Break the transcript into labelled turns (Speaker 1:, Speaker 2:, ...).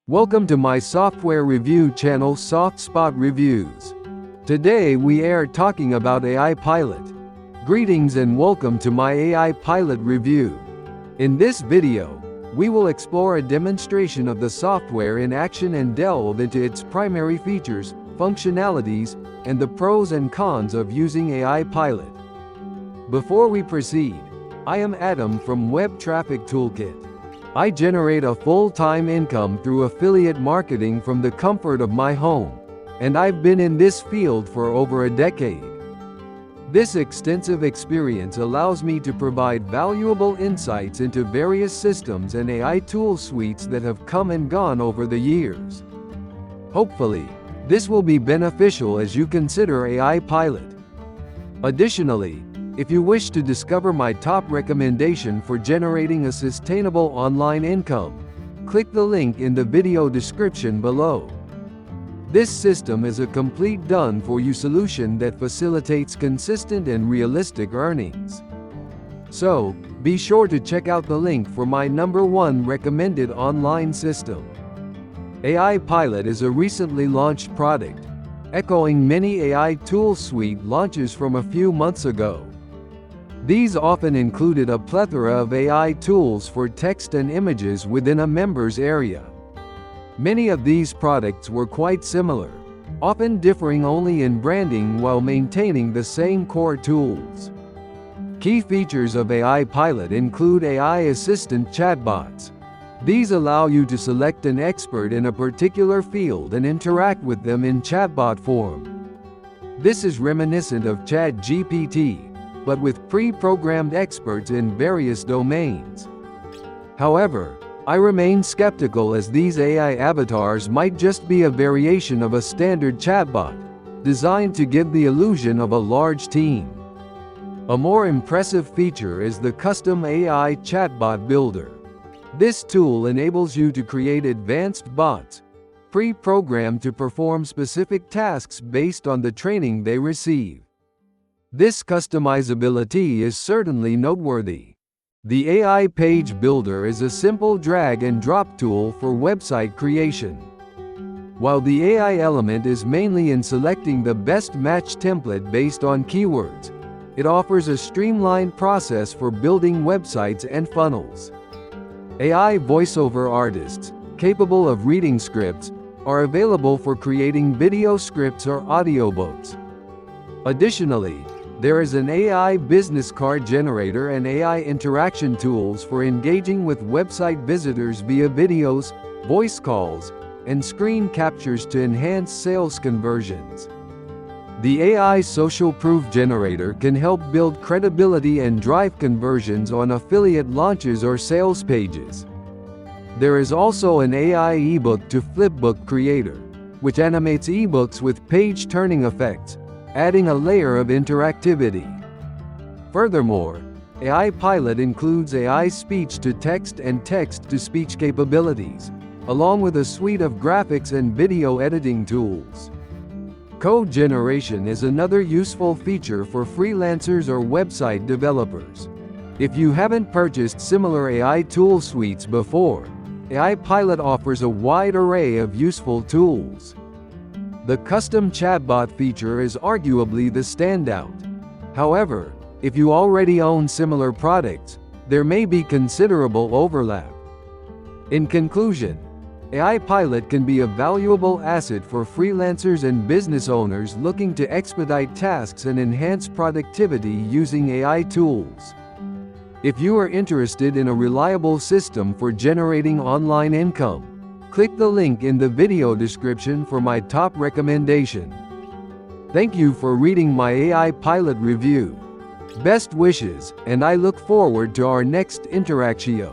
Speaker 1: Welcome to my software review channel Softspot Reviews. Today we are talking about AI Pilot. Greetings and welcome to my AI Pilot review. In this video, we will explore a demonstration of the software in action and delve into its primary features, functionalities, and the pros and cons of using AI Pilot. Before we proceed, I am Adam from Web Traffic Toolkit. I generate a full-time income through affiliate marketing from the comfort of my home, and I've been in this field for over a decade. This extensive experience allows me to provide valuable insights into various systems and AI tool suites that have come and gone over the years. Hopefully, this will be beneficial as you consider AI Pilot. Additionally, if you wish to discover my top recommendation for generating a sustainable online income, click the link in the video description below. This system is a complete done-for-you solution that facilitates consistent and realistic earnings. So, be sure to check out the link for my #1 recommended online system. AI Pilot is a recently launched product, echoing many AI tool suite launches from a few months ago. These often included a plethora of AI tools for text and images within a member's area. Many of these products were quite similar, often differing only in branding while maintaining the same core tools. Key features of AI Pilot include AI assistant chatbots. These allow you to select an expert in a particular field and interact with them in chatbot form. This is reminiscent of ChatGPT, but with pre-programmed experts in various domains. However, I remain skeptical as these AI avatars might just be a variation of a standard chatbot, designed to give the illusion of a large team. A more impressive feature is the custom AI chatbot builder. This tool enables you to create advanced bots, pre-programmed to perform specific tasks based on the training they receive. This customizability is certainly noteworthy. The AI Page Builder is a simple drag-and-drop tool for website creation. While the AI element is mainly in selecting the best match template based on keywords, it offers a streamlined process for building websites and funnels. AI voiceover artists, capable of reading scripts, are available for creating video scripts or audiobooks. Additionally, there is an AI business card generator and AI interaction tools for engaging with website visitors via videos, voice calls, and screen captures to enhance sales conversions. The AI social proof generator can help build credibility and drive conversions on affiliate launches or sales pages. There is also an AI ebook to flipbook creator, which animates ebooks with page-turning effects, adding a layer of interactivity. Furthermore, AI Pilot includes AI speech-to-text and text-to-speech capabilities, along with a suite of graphics and video editing tools. Code generation is another useful feature for freelancers or website developers. If you haven't purchased similar AI tool suites before, AI Pilot offers a wide array of useful tools. The custom chatbot feature is arguably the standout. However, if you already own similar products, there may be considerable overlap. In conclusion, AI Pilot can be a valuable asset for freelancers and business owners looking to expedite tasks and enhance productivity using AI tools. If you are interested in a reliable system for generating online income, click the link in the video description for my top recommendation. Thank you for reading my AI Pilot review. Best wishes, and I look forward to our next interaction.